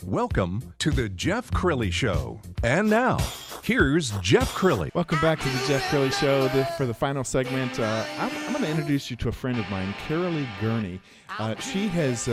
Welcome to the Jeff Crilley Show. And now, here's Jeff Crilley. Welcome back to the Jeff Crilley Show. For the final segment, I'm going to introduce you to a friend of mine, Caralee Gurney. She has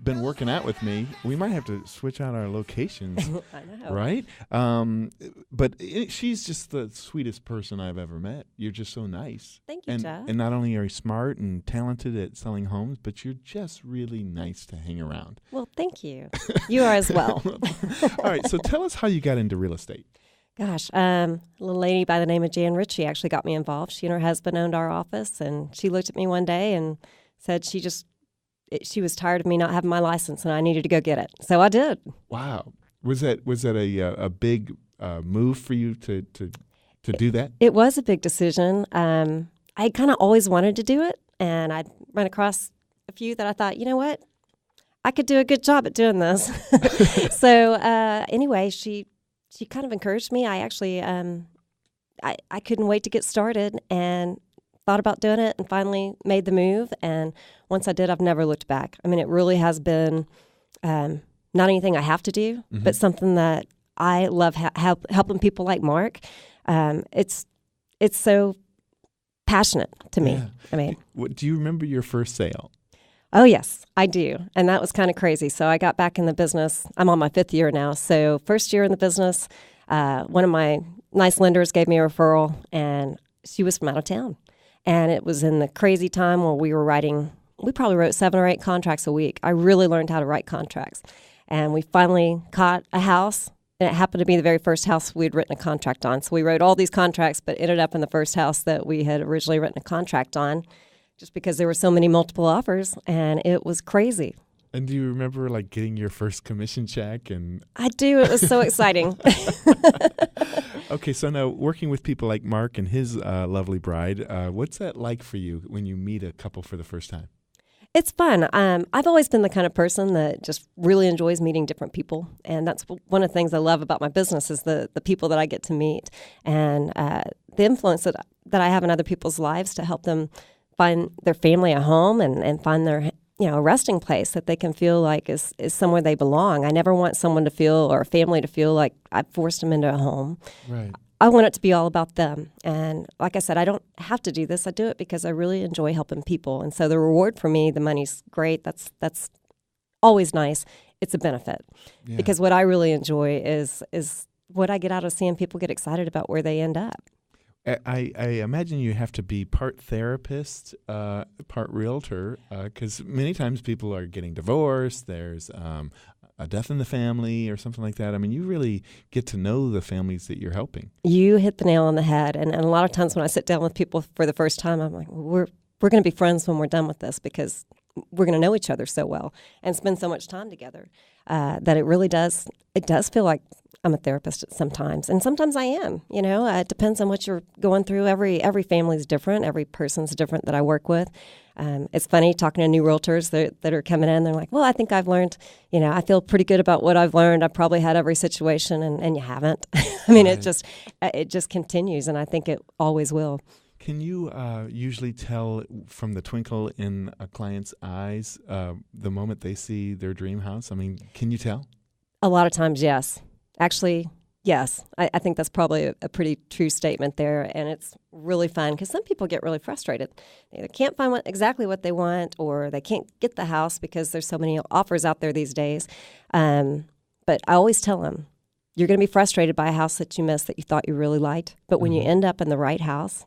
been working out with me. We might have to switch out our locations. I know. Right? But she's just the sweetest person I've ever met. You're just so nice. Thank you, Jeff. And not only are you smart and talented at selling homes, but you're just really nice to hang around. Well, thank you. You are as well. All right, so tell us how you got into real estate. Gosh, a little lady by the name of Jan Ritchie actually got me involved. She and her husband owned our office, and she looked at me one day and said she was tired of me not having my license, and I needed to go get it. So I did. Wow. Was that a big move for you to do that? It was a big decision. I kind of always wanted to do it, and I'd run across a few that I thought, you know what, I could do a good job at doing this. So anyway, she kind of encouraged me. I actually I couldn't wait to get started and thought about doing it and finally made the move. And once I did, I've never looked back. I mean, it really has been not anything I have to do, but something that I love helping people like Mark. It's so passionate to me. Yeah. I mean, Do you remember your first sale? oh, yes, I do. And that was kind of crazy. So I got back in the business. I'm on my 5th year now. So first year in the business, one of my nice lenders gave me a referral, and she was from out of town. And it was in the crazy time where we probably wrote 7 or 8 contracts a week. I really learned how to write contracts. And we finally caught a house, and it happened to be the very first house we'd written a contract on. So we wrote all these contracts, but ended up in the first house that we had originally written a contract on, just because there were so many multiple offers, and it was crazy. And do you remember like getting your first commission check? And I do. It was so exciting. Okay, so now working with people like Mark and his lovely bride, what's that like for you when you meet a couple for the first time? It's fun. I've always been the kind of person that just really enjoys meeting different people. And that's one of the things I love about my business is the people that I get to meet and the influence that I have in other people's lives to help them find their family a home and find their a resting place that they can feel like is somewhere they belong. I never want someone to feel, or a family to feel like I've forced them into a home. Right. I want it to be all about them. And like I said, I don't have to do this. I do it because I really enjoy helping people. And so the reward for me, the money's great. That's always nice. It's a benefit. Yeah. Because what I really enjoy is what I get out of seeing people get excited about where they end up. I imagine you have to be part therapist, part realtor, because many times people are getting divorced. There's a death in the family or something like that. I mean, you really get to know the families that you're helping. You hit the nail on the head. And a lot of times when I sit down with people for the first time, I'm like, well, we're going to be friends when we're done with this because we're going to know each other so well and spend so much time together that it really does. It does feel like I'm a therapist sometimes, and sometimes I am. It depends on what you're going through. Every family's different. Every person's different that I work with. It's funny talking to new realtors that are coming in. They're like, well, I think I've learned, I feel pretty good about what I've learned. I've probably had every situation, and you haven't. I mean, Right. it just continues, and I think it always will. Can you usually tell from the twinkle in a client's eyes the moment they see their dream house? I mean, can you tell? A lot of times, yes. Actually, yes. I think that's probably a pretty true statement there, and it's really fun because some people get really frustrated. They either can't find exactly what they want, or they can't get the house because there's so many offers out there these days. But I always tell them, you're going to be frustrated by a house that you missed that you thought you really liked, but when you end up in the right house,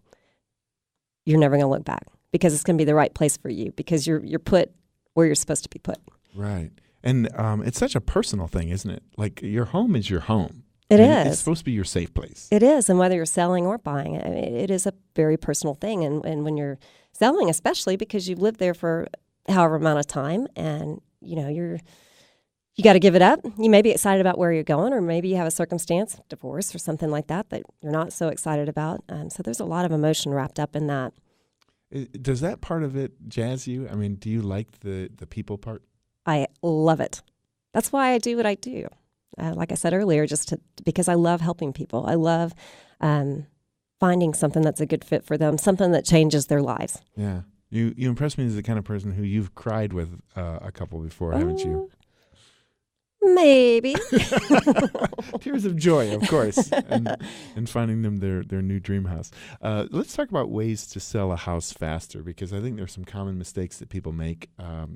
you're never going to look back because it's going to be the right place for you because you're put where you're supposed to be put. Right. And it's such a personal thing, isn't it? Like your home is your home. It is. is. It's supposed to be your safe place. It is. And whether you're selling or buying, it is a very personal thing. And when you're selling, especially because you've lived there for however amount of time and, you got to give it up. You may be excited about where you're going, or maybe you have a circumstance, divorce or something like that you're not so excited about. So there's a lot of emotion wrapped up in that. Does that part of it jazz you? I mean, do you like the people part? I love it. That's why I do what I do. Like I said earlier, because I love helping people. I love finding something that's a good fit for them, something that changes their lives. Yeah. You impress me as the kind of person who you've cried with a couple before, haven't you? Maybe. Tears of joy, of course, and finding them their new dream house. Let's talk about ways to sell a house faster, because I think there's some common mistakes that people make.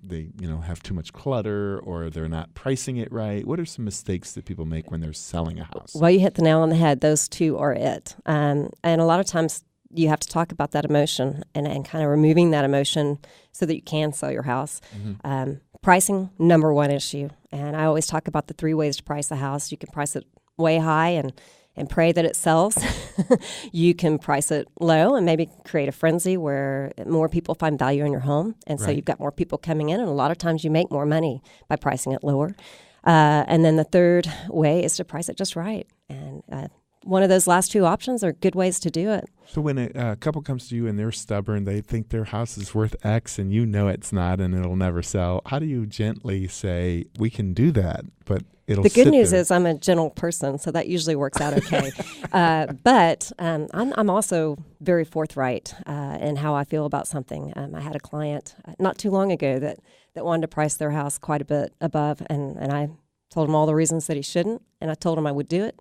They have too much clutter, or they're not pricing it right. What are some mistakes that people make when they're selling a house? Well, you hit the nail on the head. Those two are it. And a lot of times you have to talk about that emotion and kind of removing that emotion so that you can sell your house. Mm-hmm. Pricing, number one issue. And I always talk about the 3 ways to price a house. You can price it way high and pray that it sells. You can price it low and maybe create a frenzy where more people find value in your home. And so you've got more people coming in, and a lot of times you make more money by pricing it lower. And then the third way is to price it just right. And one of those last 2 options are good ways to do it. So when a couple comes to you and they're stubborn, they think their house is worth X and it's not and it'll never sell, how do you gently say, we can do that, but it'll The good news there? is I'm a gentle person, so that usually works out okay. But I'm also very forthright in how I feel about something. I had a client not too long ago that wanted to price their house quite a bit above, and I told him all the reasons that he shouldn't, and I told him I would do it.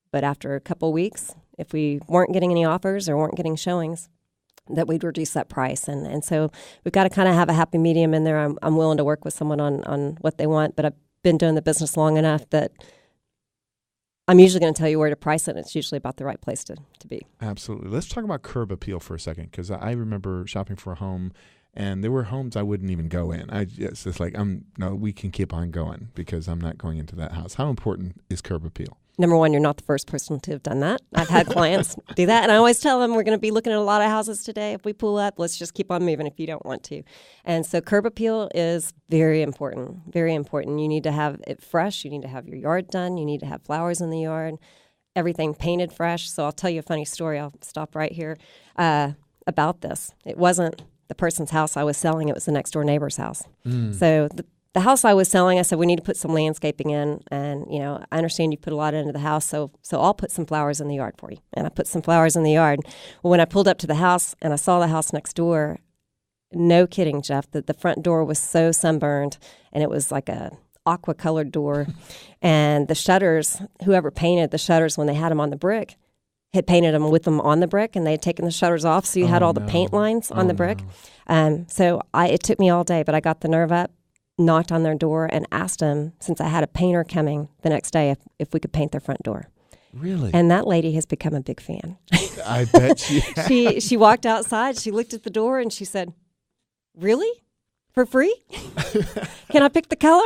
But after a couple of weeks, if we weren't getting any offers or weren't getting showings, that we'd reduce that price. And so we've got to kind of have a happy medium in there. I'm willing to work with someone on what they want, but I've been doing the business long enough that I'm usually going to tell you where to price it, and it's usually about the right place to be. Absolutely. Let's talk about curb appeal for a second, because I remember shopping for a home, and there were homes I wouldn't even go in. It's just like, no, we can keep on going because I'm not going into that house. How important is curb appeal? Number one, you're not the first person to have done that. I've had clients do that, and I always tell them we're going to be looking at a lot of houses today. If we pull up, let's just keep on moving if you don't want to. And so curb appeal is very important, very important. You need to have it fresh. You need to have your yard done. You need to have flowers in the yard, everything painted fresh. So I'll tell you a funny story. I'll stop right here about this. It wasn't the person's house I was selling. It was the next door neighbor's house. So the house I was selling, I said, we need to put some landscaping in. And, I understand you put a lot into the house, so I'll put some flowers in the yard for you. And I put some flowers in the yard. Well, when I pulled up to the house and I saw the house next door, no kidding, Jeff, the front door was so sunburned, and it was like a aqua-colored door. And the shutters, whoever painted the shutters when they had them on the brick, had painted them with them on the brick, and they had taken the shutters off, so you had all the paint lines on the brick. So it took me all day, but I got the nerve up, knocked on their door, and asked them, since I had a painter coming the next day, if we could paint their front door. Really? And that lady has become a big fan. I bet she has. She walked outside, she looked at the door, and she said, really? For free? Can I pick the color?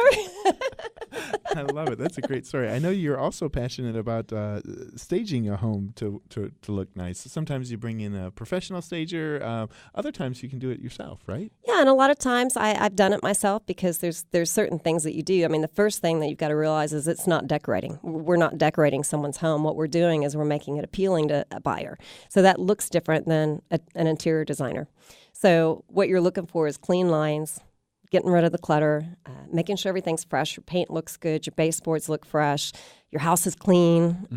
I love it. That's a great story. I know you're also passionate about staging a home to look nice. Sometimes you bring in a professional stager. Other times you can do it yourself, right? Yeah, and a lot of times I've done it myself, because there's certain things that you do. I mean, the first thing that you've got to realize is it's not decorating. We're not decorating someone's home. What we're doing is we're making it appealing to a buyer. So that looks different than an interior designer. So what you're looking for is clean lines, getting rid of the clutter, making sure everything's fresh. Your paint looks good. Your baseboards look fresh. Your house is clean.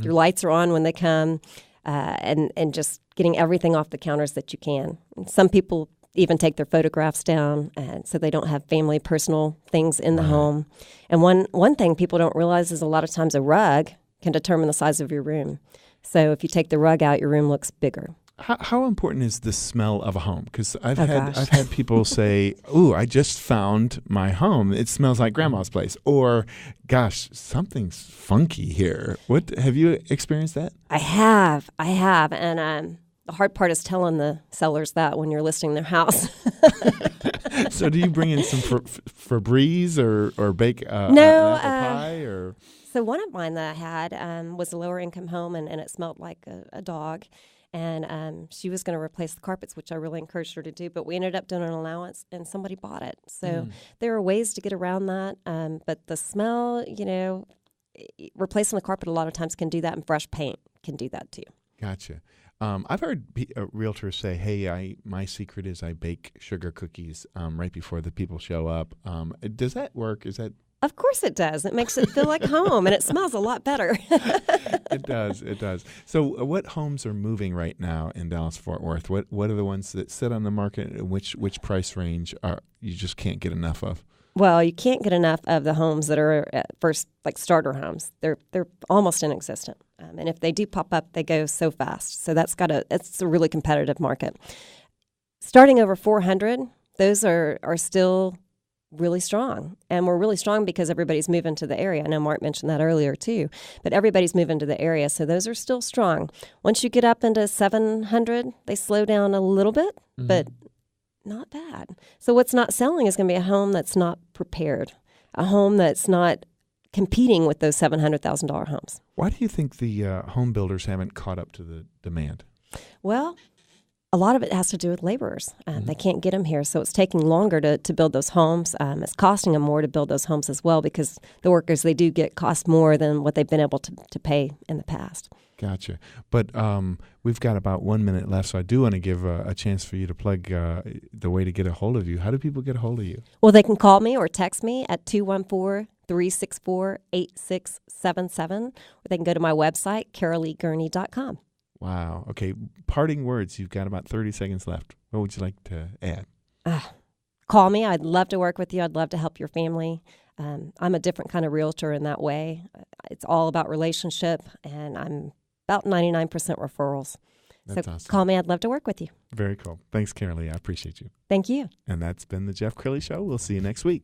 Your lights are on when they come, and just getting everything off the counters that you can. And some people even take their photographs down, and so they don't have family personal things in the home. And one thing people don't realize is a lot of times a rug can determine the size of your room. So if you take the rug out, your room looks bigger. How important is the smell of a home? Because I've had people say, "Ooh, I just found my home. It smells like grandma's place," or "Gosh, something's funky here." What have you experienced that? I have, and the hard part is telling the sellers that when you're listing their house. So, do you bring in some Febreze or bake an apple pie or? So one of mine that I had was a lower income home, and it smelled like a dog. And she was going to replace the carpets, which I really encouraged her to do. But we ended up doing an allowance, and somebody bought it. So there are ways to get around that. But the smell, replacing the carpet a lot of times can do that, and fresh paint can do that too. Gotcha. I've heard realtors say, "Hey, my secret is I bake sugar cookies right before the people show up." Does that work? Is that? Of course it does. It makes it feel like home, and it smells a lot better. It does. So what homes are moving right now in Dallas-Fort Worth? What are the ones that sit on the market, and which price range you just can't get enough of? Well, you can't get enough of the homes that are at first, like starter homes. They're almost inexistent, and if they do pop up, they go so fast. So it's a really competitive market. Starting over 400, those are still really strong, and we're really strong because everybody's moving to the area. I know Mark mentioned that earlier too, but everybody's moving to the area, so those are still strong. Once you get up into 700, they slow down a little bit, but not bad. So what's not selling is going to be a home that's not prepared, a home that's not competing with those $700,000 homes. Why do you think the home builders haven't caught up to the demand? Well, a lot of it has to do with laborers. They can't get them here, so it's taking longer to build those homes. It's costing them more to build those homes as well because the workers they do get cost more than what they've been able to pay in the past. Gotcha. But we've got about 1 minute left, so I do want to give a chance for you to plug the way to get a hold of you. How do people get a hold of you? Well, they can call me or text me at 214-364-8677, or they can go to my website, CaraleeGurney.com. Wow. Okay. Parting words. You've got about 30 seconds left. What would you like to add? Call me. I'd love to work with you. I'd love to help your family. I'm a different kind of realtor in that way. It's all about relationship, and I'm about 99% referrals. That's so awesome. Call me. I'd love to work with you. Very cool. Thanks, Caralee. I appreciate you. Thank you. And that's been the Jeff Crilley Show. We'll see you next week.